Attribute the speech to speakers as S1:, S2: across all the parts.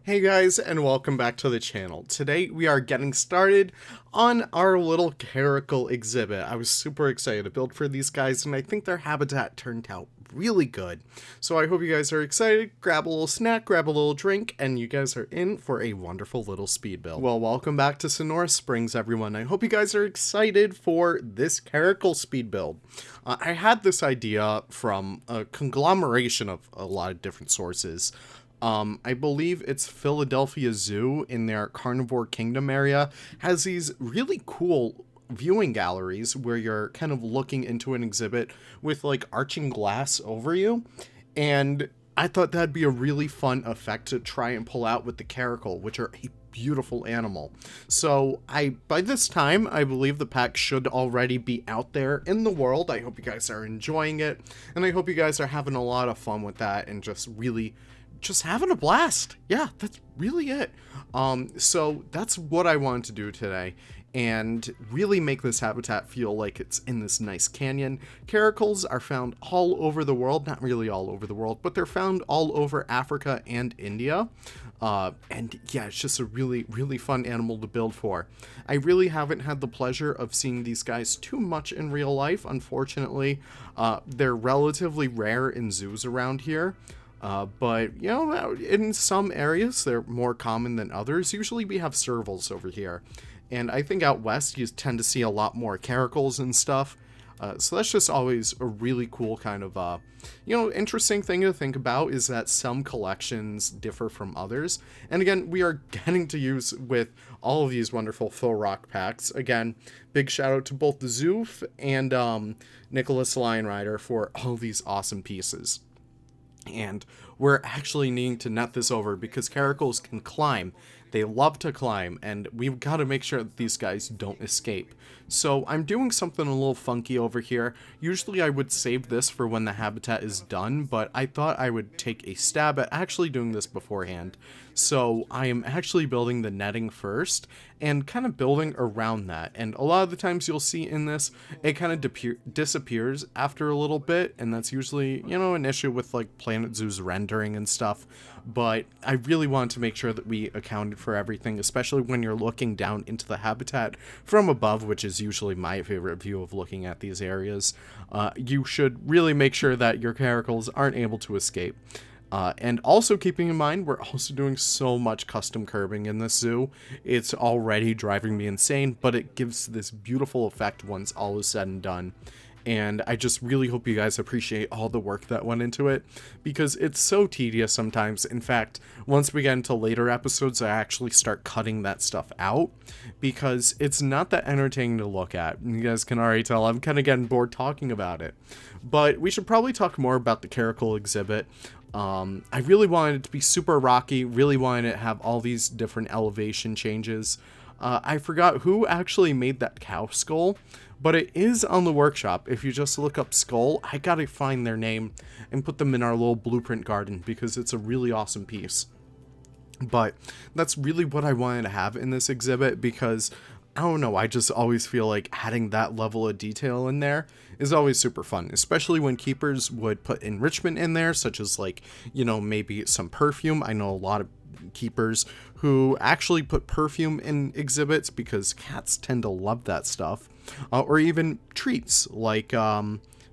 S1: Hey guys, and welcome back to the channel. Today we are getting started on our little Caracal exhibit. I was super excited to build for these guys, and I think their habitat turned out really good. So I hope you guys are excited. Grab a little snack, grab a little drink, and you guys are in for a wonderful little speed build. Well, welcome back to Sonora Springs, everyone. I hope you guys are excited for this Caracal speed build. I had this idea from a conglomeration of a lot of different sources. I believe it's Philadelphia Zoo in their Carnivore Kingdom area has these really cool viewing galleries where you're kind of looking into an exhibit with like arching glass over you. And I thought that'd be a really fun effect to try and pull out with the Caracal, which are a beautiful animal. So by this time, I believe the pack should already be out there in the world. I hope you guys are enjoying it, and I hope you guys are having a lot of fun with that and just having a blast. Yeah, that's really it. So that's what I wanted to do today, and really make this habitat feel like it's in this nice canyon. Caracals are found all over the world, not really all over the world, but they're found all over Africa and India. And yeah, it's just a really, really fun animal to build for. I really haven't had the pleasure of seeing these guys too much in real life, unfortunately. They're relatively rare in zoos around here. But, you know, in some areas, they're more common than others. Usually we have servals over here. And I think out west, you tend to see a lot more caracals and stuff. So that's just always a really cool kind of, interesting thing to think about is that some collections differ from others. And again, we are getting to use with all of these wonderful faux rock packs. Again, big shout out to both the Zoof and Nicholas Lionrider for all these awesome pieces. And we're actually needing to net this over because caracals can climb. They love to climb, and we've got to make sure that these guys don't escape. So I'm doing something a little funky over here. Usually I would save this for when the habitat is done, but I thought I would take a stab at actually doing this beforehand. So I am actually building the netting first and kind of building around that. And a lot of the times you'll see in this, it kind of disappears after a little bit, and that's usually, an issue with like Planet Zoo's rendering and stuff. But I really wanted to make sure that we accounted for everything, especially when you're looking down into the habitat from above, which is usually my favorite view of looking at these areas. You should really make sure that your caracals aren't able to escape. And also keeping in mind, we're also doing so much custom curbing in this zoo. It's already driving me insane, but it gives this beautiful effect once all is said and done. And I just really hope you guys appreciate all the work that went into it, because it's so tedious sometimes. In fact, once we get into later episodes, I actually start cutting that stuff out, because it's not that entertaining to look at. You guys can already tell I'm kind of getting bored talking about it. But we should probably talk more about the Caracal exhibit. I really wanted it to be super rocky, really wanted it to have all these different elevation changes. I forgot who actually made that cow skull, but it is on the workshop. If you just look up skull, I gotta find their name and put them in our little blueprint garden because it's a really awesome piece. But that's really what I wanted to have in this exhibit because, I don't know, I just always feel like adding that level of detail in there is always super fun, especially when keepers would put enrichment in there, such as like, maybe some perfume. I know a lot of keepers who actually put perfume in exhibits because cats tend to love that stuff, or even treats like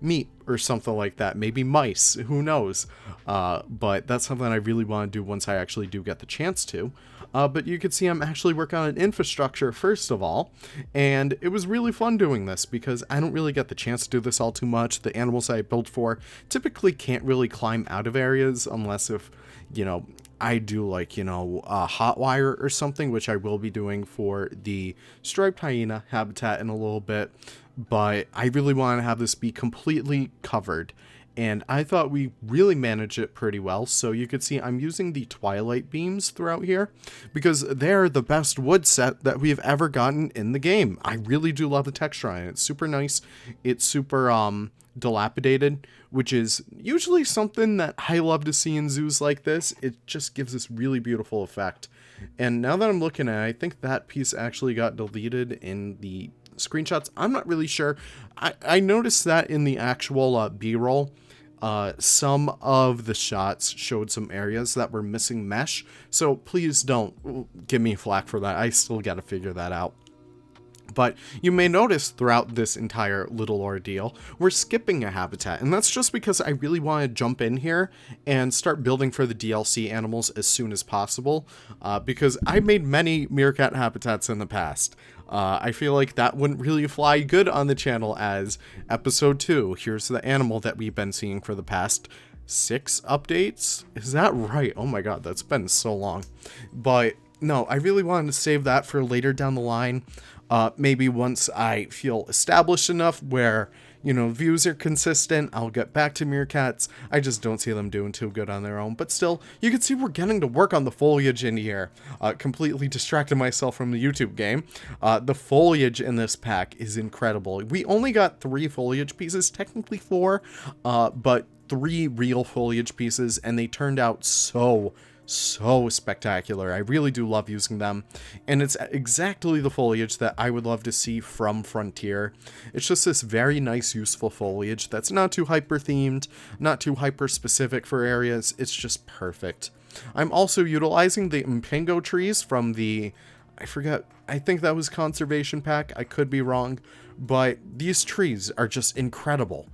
S1: meat or something like that, maybe mice, who knows. But that's something I really want to do once I actually do get the chance to. But you can see I'm actually working on an infrastructure first of all, and it was really fun doing this because I don't really get the chance to do this all too much. The animals I built for typically can't really climb out of areas unless if, I do like, a hot wire or something, which I will be doing for the striped hyena habitat in a little bit. But I really want to have this be completely covered. And I thought we really managed it pretty well. So you could see I'm using the twilight beams throughout here because they're the best wood set that we've ever gotten in the game. I really do love the texture on it. It's super nice. It's super dilapidated, which is usually something that I love to see in zoos like this. It just gives this really beautiful effect. And now that I'm looking at it, I think that piece actually got deleted in the screenshots. I'm not really sure. I noticed that in the actual B-roll. Some of the shots showed some areas that were missing mesh, so please don't give me flack for that. I still gotta figure that out. But you may notice throughout this entire little ordeal, we're skipping a habitat, and that's just because I really want to jump in here and start building for the DLC animals as soon as possible, because I made many meerkat habitats in the past. I feel like that wouldn't really fly good on the channel as episode 2. Here's the animal that we've been seeing for the past 6 updates. Is that right? Oh my god, that's been so long. But no, I really wanted to save that for later down the line. Maybe once I feel established enough where, you know, views are consistent, I'll get back to meerkats. I just don't see them doing too good on their own. But still, you can see we're getting to work on the foliage in here. Completely distracted myself from the YouTube game. The foliage in this pack is incredible. We only got 3 foliage pieces, technically 4, but 3 real foliage pieces, and they turned out so spectacular. I really do love using them, and it's exactly the foliage that I would love to see from Frontier. It's just this very nice, useful foliage that's not too hyper themed, not too hyper specific for areas. It's just perfect. I'm also utilizing the Impingo trees from the, I think that was Conservation Pack. I could be wrong, but these trees are just incredible.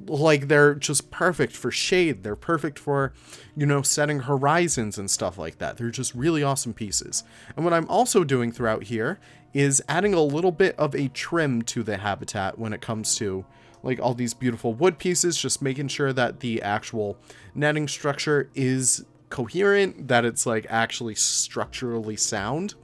S1: Like, they're just perfect for shade. They're perfect for, you know, setting horizons and stuff like that. They're just really awesome pieces. And what I'm also doing throughout here is adding a little bit of a trim to the habitat when it comes to, like, all these beautiful wood pieces, just making sure that the actual netting structure is coherent, that it's, like, actually structurally sound.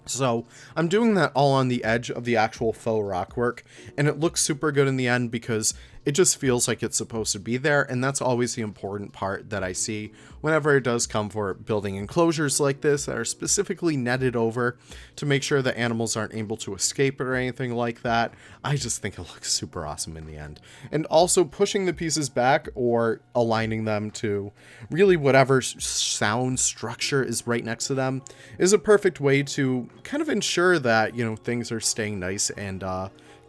S1: So I'm doing that all on the edge of the actual faux rockwork, and it looks super good in the end because it just feels like it's supposed to be there, and that's always the important part that I see whenever it does come for building enclosures like this that are specifically netted over to make sure that animals aren't able to escape or anything like that. I just think it looks super awesome in the end. And also pushing the pieces back or aligning them to really whatever sound structure is right next to them is a perfect way to kind of ensure that, you know, things are staying nice and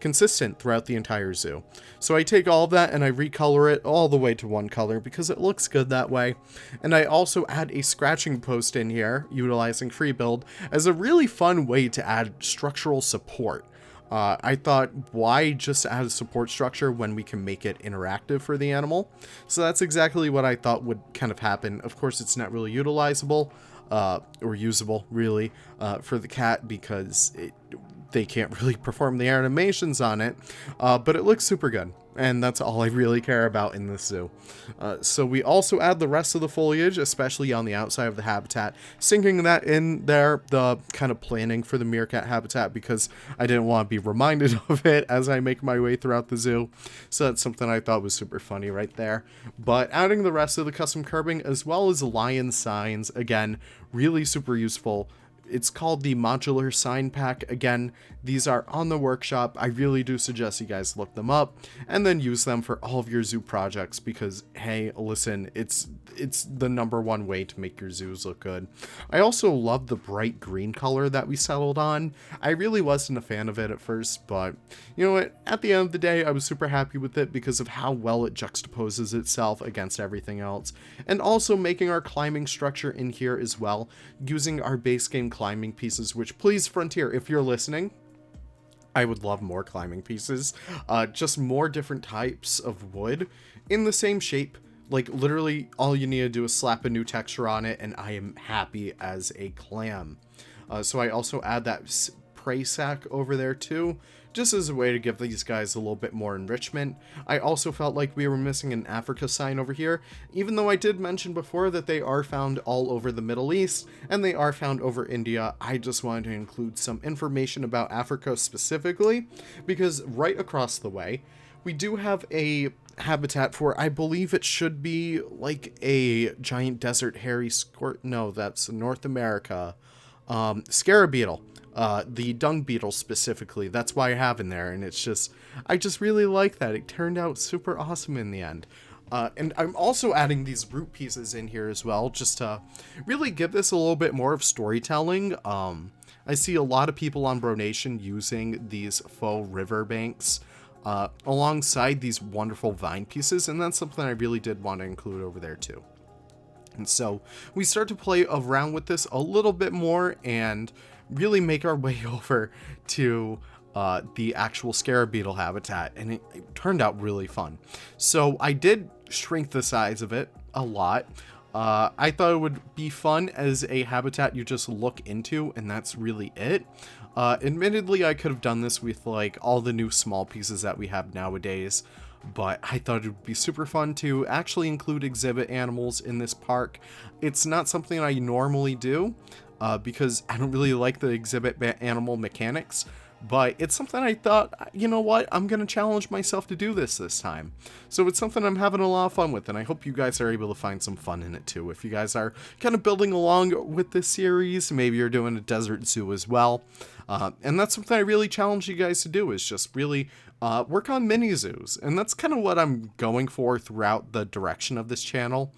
S1: consistent throughout the entire zoo. So I take all of that and I recolor it all the way to one color because it looks good that way. And I also add a scratching post in here utilizing free build as a really fun way to add structural support. I thought, why just add a support structure when we can make it interactive for the animal? So that's exactly what I thought would kind of happen. Of course, it's not really utilizable or usable really for the cat because they can't really perform the animations on it, but it looks super good, and that's all I really care about in this zoo. So we also add the rest of the foliage, especially on the outside of the habitat, sinking that in there, the kind of planning for the meerkat habitat, because I didn't want to be reminded of it as I make my way throughout the zoo. So that's something I thought was super funny right there. But adding the rest of the custom curbing as well as lion signs, again, really super useful. It's called the Modular Sign Pack. Again, these are on the workshop. I really do suggest you guys look them up and then use them for all of your zoo projects because, hey, listen, it's the #1 way to make your zoos look good. I also love the bright green color that we settled on. I really wasn't a fan of it at first, but you know what? At the end of the day, I was super happy with it because of how well it juxtaposes itself against everything else. And also making our climbing structure in here as well, using our base game climbing pieces, which, please, Frontier, if you're listening, I would love more climbing pieces. Just more different types of wood in the same shape. Like, literally, all you need to do is slap a new texture on it, and I am happy as a clam. So I also add that prey sack over there, too, just as a way to give these guys a little bit more enrichment. I also felt like we were missing an Africa sign over here, even though I did mention before that they are found all over the Middle East, and they are found over India. I just wanted to include some information about Africa specifically, because right across the way, we do have a habitat for, I believe it should be like a giant desert hairy no, that's North America, scarab beetle. The dung beetle specifically, that's why I have in there, and it's just, I just really like that. It turned out super awesome in the end. And I'm also adding these root pieces in here as well, just to really give this a little bit more of storytelling. I see a lot of people on Bro Nation using these faux river banks alongside these wonderful vine pieces, and that's something I really did want to include over there too. And so we start to play around with this a little bit more and really make our way over to the actual scarab beetle habitat, and it turned out really fun. So I did shrink the size of it a lot. I thought it would be fun as a habitat you just look into, and that's really it. Admittedly, I could have done this with like all the new small pieces that we have nowadays, but I thought it would be super fun to actually include exhibit animals in this park. It's not something I normally do because I don't really like the exhibit animal mechanics, but it's something I thought, you know what, I'm going to challenge myself to do this time. So it's something I'm having a lot of fun with, and I hope you guys are able to find some fun in it too. If you guys are kind of building along with this series, maybe you're doing a desert zoo as well. And that's something I really challenge you guys to do, is just really work on mini zoos. And that's kind of what I'm going for throughout the direction of this channel.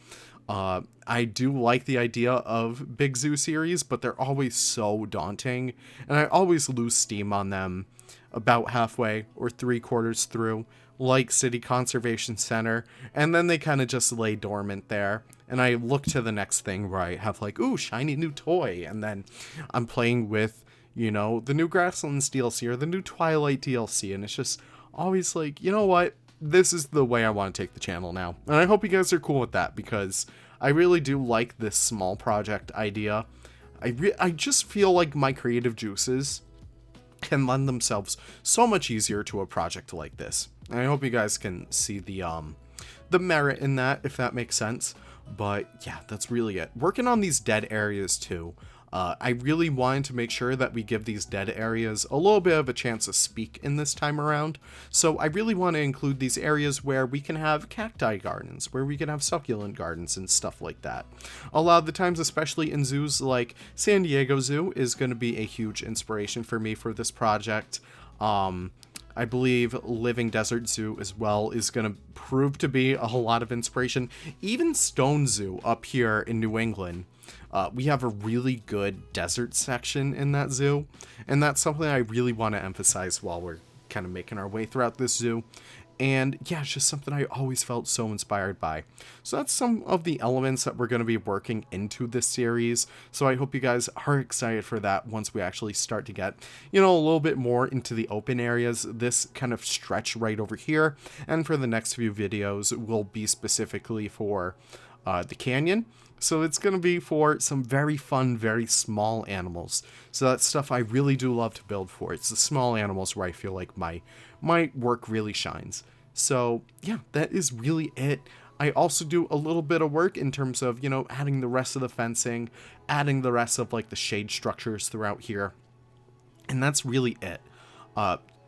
S1: I do like the idea of big zoo series, but they're always so daunting, and I always lose steam on them about halfway or 3/4 through, like City Conservation Center, and then they kind of just lay dormant there, and I look to the next thing where I have like, ooh, shiny new toy, and then I'm playing with, you know, the new Grasslands DLC or the new Twilight DLC, and it's just always like, you know what? This is the way I want to take the channel now. And I hope you guys are cool with that, because I really do like this small project idea. I just feel like my creative juices can lend themselves so much easier to a project like this. And I hope you guys can see the merit in that, if that makes sense. But yeah, that's really it. Working on these dead areas too. I really wanted to make sure that we give these dead areas a little bit of a chance to speak in this time around. So I really want to include these areas where we can have cacti gardens, where we can have succulent gardens and stuff like that. A lot of the times, especially in zoos like San Diego Zoo, is going to be a huge inspiration for me for this project. I believe Living Desert Zoo as well is going to prove to be a whole lot of inspiration. Even Stone Zoo up here in New England. We have a really good desert section in that zoo, and that's something I really want to emphasize while we're kind of making our way throughout this zoo. And yeah, it's just something I always felt so inspired by. So that's some of the elements that we're going to be working into this series. So I hope you guys are excited for that once we actually start to get, you know, a little bit more into the open areas. This kind of stretch right over here. And for the next few videos will be specifically for the canyon. So it's going to be for some very fun, very small animals. So that's stuff I really do love to build for. It's the small animals where I feel like my work really shines. So yeah, that is really it. I also do a little bit of work in terms of, you know, adding the rest of the fencing, adding the rest of like the shade structures throughout here. And that's really it.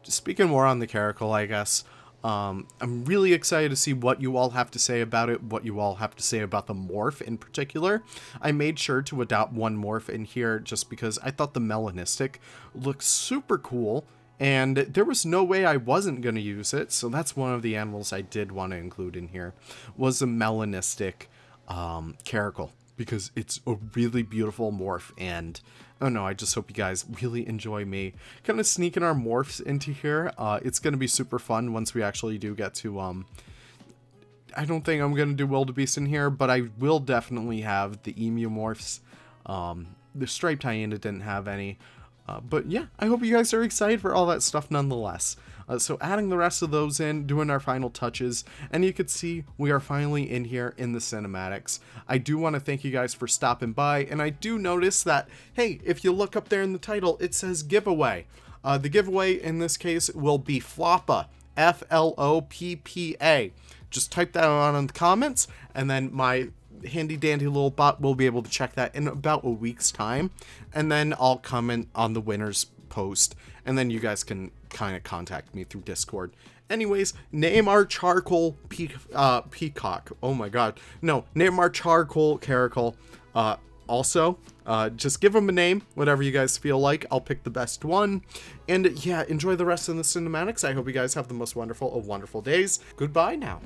S1: Speaking more on the Caracal, I guess. I'm really excited to see what you all have to say about it, what you all have to say about the morph in particular. I made sure to adopt one morph in here just because I thought the melanistic looked super cool, and there was no way I wasn't going to use it, so that's one of the animals I did want to include in here, was the melanistic Caracal, because it's a really beautiful morph, and oh no, I just hope you guys really enjoy me kind of sneaking our morphs into here. It's going to be super fun once we actually do get to, I don't think I'm going to do wildebeest in here, but I will definitely have the emu morphs. The striped hyena didn't have any. But yeah, I hope you guys are excited for all that stuff nonetheless. So adding the rest of those in, doing our final touches, and you could see we are finally in here in the cinematics. I do want to thank you guys for stopping by, and I do notice that, hey, if you look up there in the title, it says giveaway. The giveaway in this case will be Floppa, Floppa. Just type that on in the comments, and then my handy dandy little bot will be able to check that in about a week's time, and then I'll comment on the winner's post, and then you guys can kind of contact me through Discord. Anyways, name our charcoal peacock. Oh my god, no, name our charcoal Caracal. Also, just give them a name, whatever you guys feel like. I'll pick the best one, and yeah, enjoy the rest of the cinematics. I hope you guys have the most wonderful of wonderful days. Goodbye now.